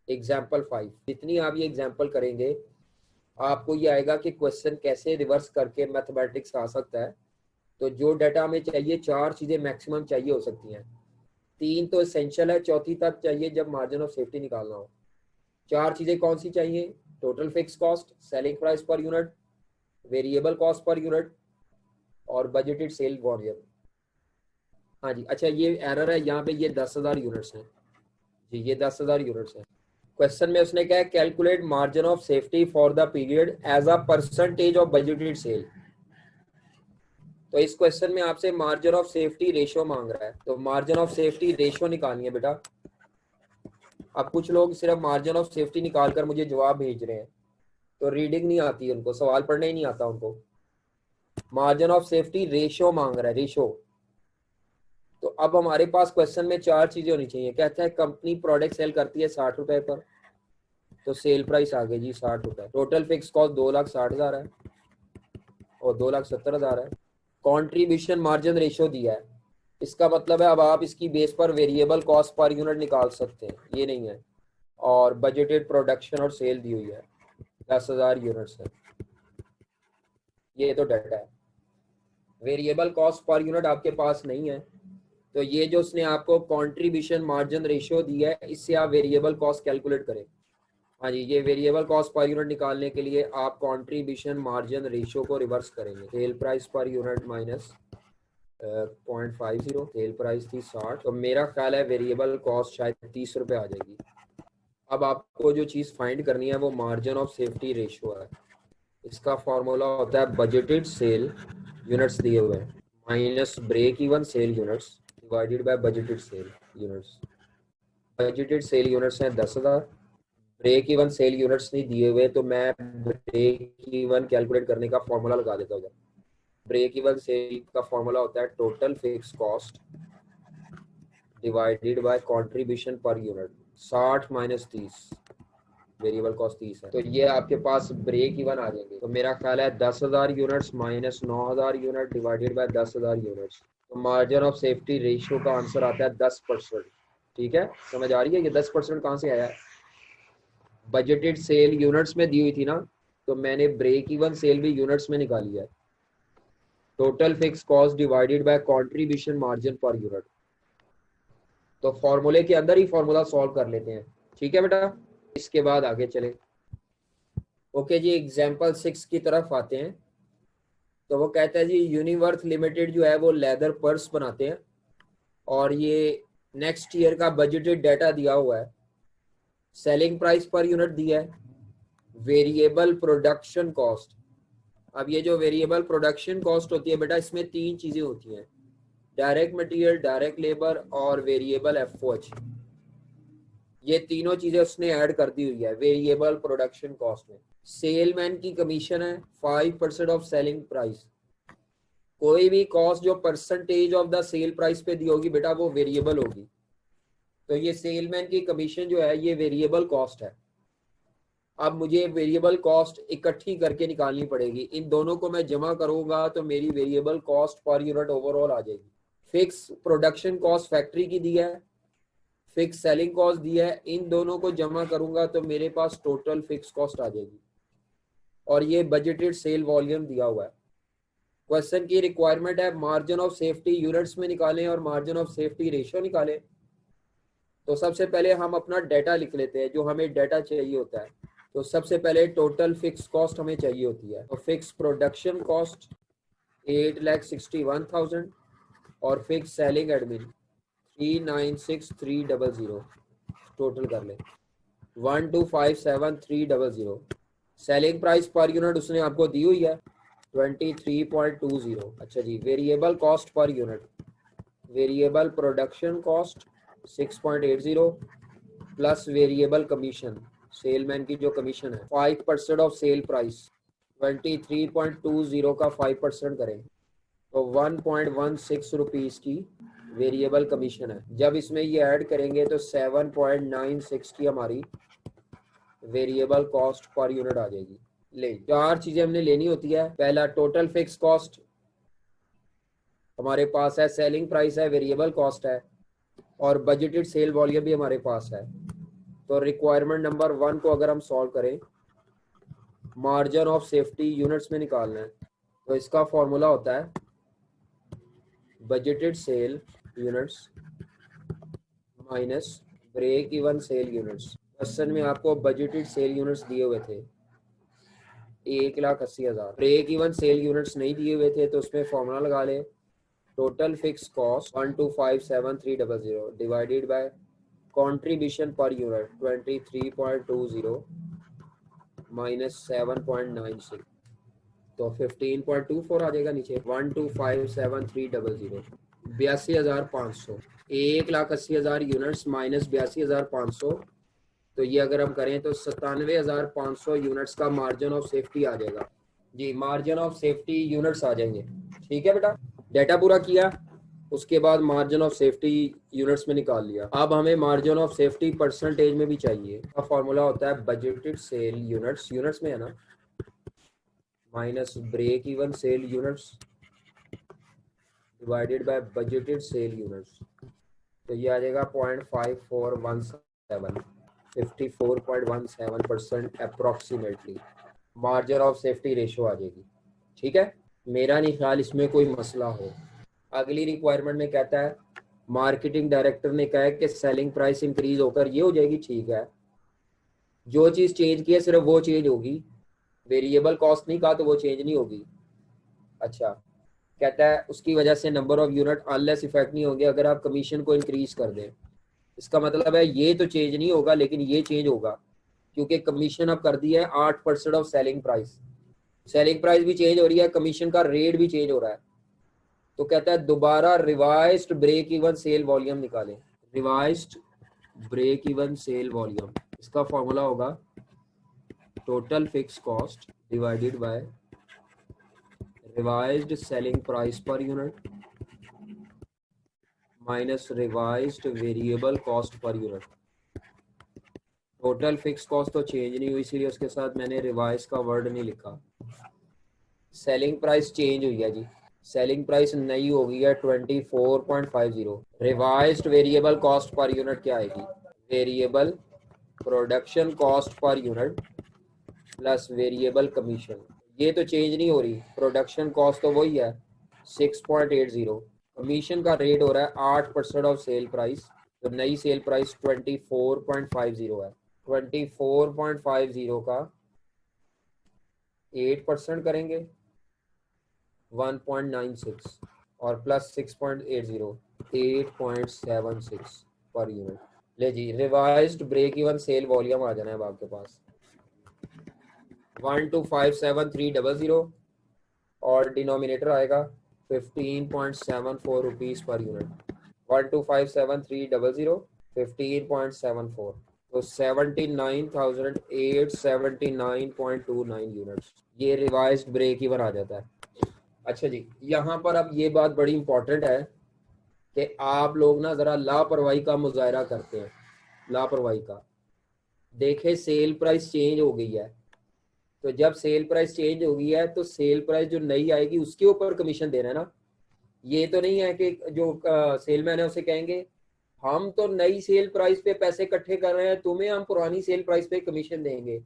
Example 5। जितनी आप ये एग्जाम्पल करेंगे आपको ये आएगा कि क्वेश्चन कैसे रिवर्स करके मैथमेटिक्स आ सकता है। तो जो डाटा हमें चाहिए, 4 चीज़ें मैक्सिमम चाहिए हो सकती हैं, 3 तो एसेंशियल है, चौथी तब चाहिए जब मार्जिन ऑफ सेफ्टी निकालना हो। 4 चीज़ें कौन सी चाहिए? Total fix cost, selling price per unit, variable cost per unit और बजटेड सेल वॉल्यूम। हाँ जी, अच्छा ये एरर है यहाँ पे, ये 10,000 यूनिट्स हैं जी, ये 10,000 यूनिट्स हैं। क्वेश्चन में उसने कहा calculate margin of safety for the period as a percentage of budgeted sale. तो इस क्वेश्चन में आपसे मार्जिन ऑफ सेफ्टी रेशियो मांग रहा है, तो मार्जिन ऑफ सेफ्टी रेशियो निकालनी है बेटा। अब कुछ लोग सिर्फ मार्जिन ऑफ सेफ्टी निकाल कर मुझे जवाब भेज रहे हैं, तो रीडिंग नहीं आती उनको, सवाल पढ़ना ही नहीं आता उनको। मार्जिन ऑफ सेफ्टी रेशियो मांग रहा है, रेशियो। तो अब हमारे पास क्वेश्चन में 4 चीजें होनी चाहिए। कहता है कंपनी प्रोडक्ट सेल करती है 60 रुपए पर, तो सेल प्राइस आ गई जी 60 रुपए। टोटल फिक्स कॉस्ट 2,60,000 है और 2,70,000 है। कॉन्ट्रीब्यूशन मार्जिन रेशियो दिया है, इसका मतलब है अब आप इसकी बेस पर वेरिएबल कॉस्ट पर यूनिट निकाल सकते हैं, ये नहीं है। और बजटेड प्रोडक्शन और सेल दी हुई है, 10,000 यूनिट्स है। ये तो डाटा है। वेरिएबल कॉस्ट पर यूनिट आपके पास नहीं है, तो ये जो उसने आपको कंट्रीब्यूशन मार्जिन रेशियो दिया है, इससे आप वेरिएबल कॉस्ट कैलकुलेट करें। हाँ जी, ये वेरिएबल कॉस्ट पर यूनिट निकालने के लिए आप कंट्रीब्यूशन मार्जिन रेशियो को रिवर्स करेंगे। Sale price per unit minus 0.50, sale price थी 60, तो मेरा ख्याल है वेरिएबल कॉस्ट शायद 30 रुपये आ जाएगी। अब आपको जो चीज़ फाइंड करनी है वो मार्जिन ऑफ सेफ्टी रेशियो है। इसका फॉर्मूला होता है बजटेड सेल यूनिट्स दिए हुए हैं minus break even sale units divided by budgeted sale units. Budgeted sale units हैं 10,000, ब्रेक इवन सेल यूनिट्स नहीं दिए हुए, तो मैं ब्रेक इवन कैलकुलेट करने का फॉर्मूला लगा देता हूँ। ब्रेक इवन सेल का फॉर्मूला होता है total fix cost divided by contribution per unit. 60 minus 30, variable cost 30 है, तो ये आपके पास ब्रेक इवन आ जाएंगे। तो मेरा ख्याल है 10,000 units minus 9,000 unit divided by 10,000 units, तो मार्जिन ऑफ सेफ्टी रेशियो का आंसर आता है 10%। ठीक है, समझ आ रही है? ये 10% कहाँ से आया है? बजटेड सेल यूनिट्स में दी हुई थी ना, तो मैंने ब्रेक इवन सेल भी यूनिट्स में निकाली है। Total fix cost divided by contribution margin per unit. तो फॉर्मूले के अंदर ही फॉर्मूला सॉल्व कर लेते हैं। ठीक है बेटा, इसके बाद आगे चले। ओके जी, एग्जाम्पल 6 की तरफ आते हैं। तो वो कहता है जी यूनिवर्थ लिमिटेड जो है वो लेदर पर्स बनाते हैं और ये नेक्स्ट ईयर का बजटेड डाटा दिया हुआ है। सेलिंग प्राइस पर यूनिट दिया है, वेरिएबल प्रोडक्शन कॉस्ट। अब ये जो वेरिएबल प्रोडक्शन कॉस्ट होती है बेटा, इसमें 3 चीजें होती हैं, डायरेक्ट मटेरियल, डायरेक्ट लेबर और वेरिएबल एफओएच। ये तीनों चीजें उसने ऐड कर दी हुई है वेरिएबल प्रोडक्शन कॉस्ट में। सेलमैन की कमीशन है 5% ऑफ सेलिंग प्राइस। कोई भी कॉस्ट जो percentage of the sale price पे दी होगी बेटा वो वेरिएबल होगी। तो ये सेलमैन की कमीशन जो है ये वेरिएबल कॉस्ट है। अब मुझे वेरिएबल कॉस्ट इकट्ठी करके निकालनी पड़ेगी, इन दोनों को मैं जमा करूंगा तो मेरी variable cost per unit overall आ जाएगी। फिक्स प्रोडक्शन कॉस्ट फैक्ट्री की दी है, फिक्स सेलिंग कॉस्ट दी है, इन दोनों को जमा करूंगा तो मेरे पास टोटल फिक्स कॉस्ट आ जाएगी। और ये बजटेड सेल वॉल्यूम दिया हुआ है। क्वेश्चन की रिक्वायरमेंट है मार्जिन ऑफ सेफ्टी यूनिट्स में निकालें और मार्जिन ऑफ सेफ्टी रेशियो निकालें। तो सबसे पहले हम अपना डाटा लिख लेते हैं, जो हमें डाटा चाहिए होता है। तो सबसे पहले टोटल फिक्स कॉस्ट हमें चाहिए होती है, तो फिक्स प्रोडक्शन कॉस्ट 8,61,000 और फिक्स सेलिंग एडमिन 396,300। टोटल कर ले 1257300। सेलिंग प्राइस पर यूनिट उसने आपको दी हुई है 23.20। अच्छा जी, variable cost per unit, variable production cost 6.80 plus variable commission, salesman की जो कमीशन है 5% ऑफ सेल प्राइस। 23.20 का 5% करें तो 1.16 रुपीज़ की वेरिएबल कमीशन है। जब इसमें ये ऐड करेंगे तो 7.96 की हमारी वेरिएबल कॉस्ट पर यूनिट आ जाएगी। ले 4 चीजें हमने लेनी होती है। पहला टोटल फिक्स कॉस्ट हमारे पास है, सेलिंग प्राइस है, वेरिएबल कॉस्ट है और बजटेड सेल वॉल्यूम भी हमारे पास है। तो रिक्वायरमेंट नंबर 1 को अगर हम सॉल्व करें, मार्जिन ऑफ सेफ्टी यूनिट्स में निकालना है, तो इसका फॉर्मूला होता है budgeted sale units minus break even sale units. Question में आपको बजटेड सेल यूनिट्स दिए हुए थे 1,80,000, ब्रेक इवन सेल यूनिट्स नहीं दिए हुए थे, तो उसमें फॉर्मूला लगा लें total fix cost 1257300 divided by contribution per unit 23.20 minus 7.96, तो 15.24 आ जाएगा नीचे। 1257300 82,500, 1,80,000 यूनिट्स माइनस 82,500, तो ये अगर हम करें तो 97,500 यूनिट्स का मार्जिन ऑफ सेफ्टी आ जाएगा जी। मार्जिन ऑफ सेफ्टी यूनिट्स आ जाएंगे। ठीक है बेटा, डाटा पूरा किया, उसके बाद मार्जिन ऑफ सेफ्टी यूनिट्स में निकाल लिया। अब हमें मार्जिन ऑफ सेफ्टी परसेंटेज में भी चाहिए। का फॉर्मूला होता है बजटेड सेल यूनिट्स, यूनिट्स में है ना, minus break even sale units divided by budgeted sale units, तो ये आ जाएगा 0.5417, 54.17% approximately margin of safety ratio आ जाएगी। ठीक है, मेरा नहीं ख्याल इसमें कोई मसला हो। अगली रिक्वायरमेंट में कहता है मार्केटिंग डायरेक्टर ने कहा है कि सेलिंग प्राइस इंक्रीज होकर ये हो जाएगी। ठीक है, जो चीज़ चेंज की है सिर्फ वो चेंज होगी, वेरिएबल कॉस्ट नहीं कहा तो वो चेंज नहीं होगी। अच्छा, कहता है उसकी वजह से number of unit unless effect नहीं होंगे अगर आप कमीशन को इंक्रीज कर दें। इसका मतलब है ये तो चेंज नहीं होगा लेकिन ये चेंज होगा, क्योंकि कमीशन अब कर दी है 8% of selling price. Selling price भी चेंज हो रही है, कमीशन का रेट भी चेंज हो रहा है। तो कहता है दोबारा revised break even sale volume निकालें। Revised break even sale volume, इसका फॉर्मूला होगा total fix cost divided by revised selling price per unit minus revised variable cost per unit. Total fix cost तो चेंज नहीं हुई, इसीलिए उसके साथ मैंने रिवाइज का वर्ड नहीं लिखा। सेलिंग प्राइस चेंज हुई है जी, सेलिंग प्राइस नई हो गई है 24.50। Revised variable cost per unit क्या आएगी, variable production cost per unit plus variable commission. ये तो चेंज नहीं हो रही, प्रोडक्शन कॉस्ट तो वही है 6.80, कमीशन का रेट हो रहा है 8% ऑफ सेल प्राइस, तो नई सेल प्राइस 24.50 है। 24.50 का 8% करेंगे 1.96 और प्लस 6.80 8.76 पर यूनिट। ले जी, revised break even sale volume आ जाना है अब आपके पास 1257300 और डिनोमिनेटर आएगा 15.74 रुपीज़ पर यूनिट। 1257300 15.74, तो 79,879.29 यूनिट्स, ये रिवाइज्ड ब्रेक इवन आ जाता है। अच्छा जी, यहाँ पर अब ये बात बड़ी इंपॉर्टेंट है कि आप लोग ना ज़रा लापरवाही का मुजाहरा करते हैं। लापरवाही का देखे, सेल प्राइस चेंज हो गई है, तो जब सेल प्राइस चेंज हो गई है तो सेल प्राइस जो नई आएगी उसके ऊपर कमीशन देना है ना। ये तो नहीं है कि जो सेलमैन है उसे कहेंगे हम तो नई सेल प्राइस पे पैसे इकट्ठे कर रहे हैं, तुम्हें हम पुरानी सेल प्राइस पे कमीशन देंगे।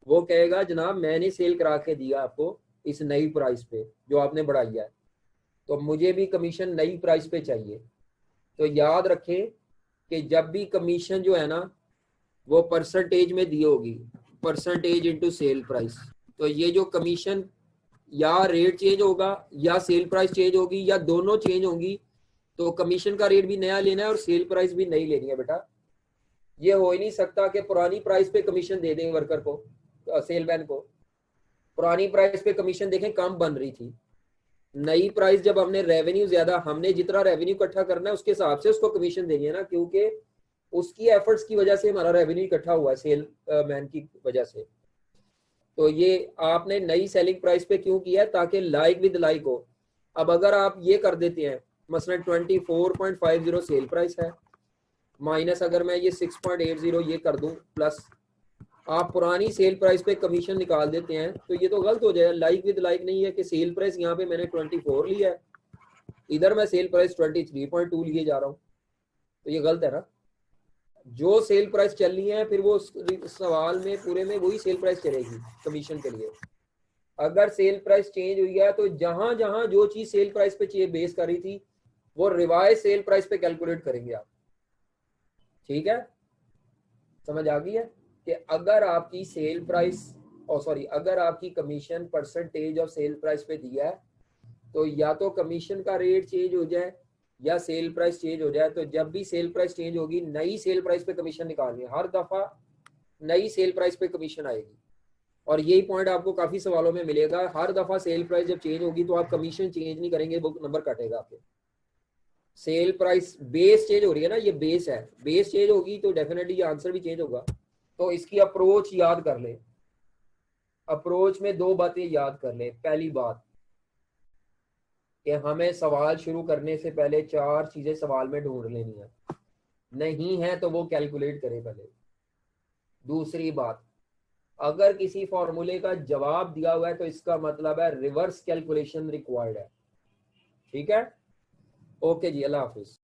वो कहेगा जनाब मैंने सेल करा के दिया आपको इस नई प्राइस पे जो आपने बढ़ाई है, तो मुझे भी कमीशन नई प्राइस पे चाहिए। तो याद रखें कि जब भी कमीशन जो है ना वो परसेंटेज में दी होगी, परसेंटेज इनटू सेल प्राइस, तो ये जो कमीशन या रेट चेंज होगा या सेल प्राइस चेंज होगी या दोनों चेंज होंगी, तो कमीशन का रेट भी नया लेना है और सेल प्राइस भी नई लेनी है बेटा। ये हो ही नहीं सकता कि पुरानी प्राइस पे कमीशन दे दें वर्कर को, सेलमैन को। पुरानी प्राइस पे कमीशन देखें कम बन रही थी, नई प्राइस जब हमने रेवेन्यू ज्यादा, हमने जितना रेवेन्यू इकट्ठा करना है उसके हिसाब से उसको कमीशन देनी है ना, क्योंकि उसकी एफर्ट्स की वजह से हमारा रेवेन्यू इकट्ठा हुआ है सेल मैन की वजह से। तो ये आपने नई सेलिंग प्राइस पे क्यों किया है, ताकि लाइक विद लाइक हो। अब अगर आप ये कर देते हैं मसलन 24.50 सेल प्राइस है, माइनस अगर मैं ये 6.80 ये कर दूं, प्लस आप पुरानी सेल प्राइस पे कमीशन निकाल देते हैं, तो ये तो गलत हो जाएगा। लाइक विद लाइक नहीं है कि सेल प्राइस यहाँ पे मैंने 24 लिया है, इधर मैं सेल प्राइस 23.2 लिए जा रहा हूँ, तो ये गलत है ना। जो सेल प्राइस चलनी है फिर वो उस सवाल में पूरे में वही सेल प्राइस चलेगी कमीशन के लिए। अगर सेल प्राइस चेंज हुई है तो जहां जहां जो चीज सेल प्राइस पे बेस कर रही थी वो रिवाइज सेल प्राइस पे कैलकुलेट करेंगे आप। ठीक है, समझ आ गई है कि अगर आपकी सेल प्राइस अगर आपकी commission percentage of sale price पे दिया है तो या तो कमीशन का रेट चेंज हो जाए या सेल प्राइस चेंज हो जाए। तो जब भी सेल प्राइस चेंज होगी नई सेल प्राइस पे कमीशन निकालनी है, हर दफा नई सेल प्राइस पे कमीशन आएगी। और यही पॉइंट आपको काफी सवालों में मिलेगा, हर दफा सेल प्राइस जब चेंज होगी तो आप कमीशन चेंज नहीं करेंगे, वो नंबर कटेगा आपके। सेल प्राइस बेस चेंज हो रही है ना, ये बेस है, बेस चेंज होगी तो डेफिनेटली ये आंसर भी चेंज होगा। तो इसकी अप्रोच याद कर ले। अप्रोच में दो बातें याद कर ले। पहली बात कि हमें सवाल शुरू करने से पहले चार चीजें सवाल में ढूंढ लेनी है, नहीं है तो वो कैलकुलेट करें पहले। दूसरी बात, अगर किसी फॉर्मूले का जवाब दिया हुआ है तो इसका मतलब है रिवर्स कैलकुलेशन रिक्वायर्ड है। ठीक है, ओके जी, अल्लाह हाफिज।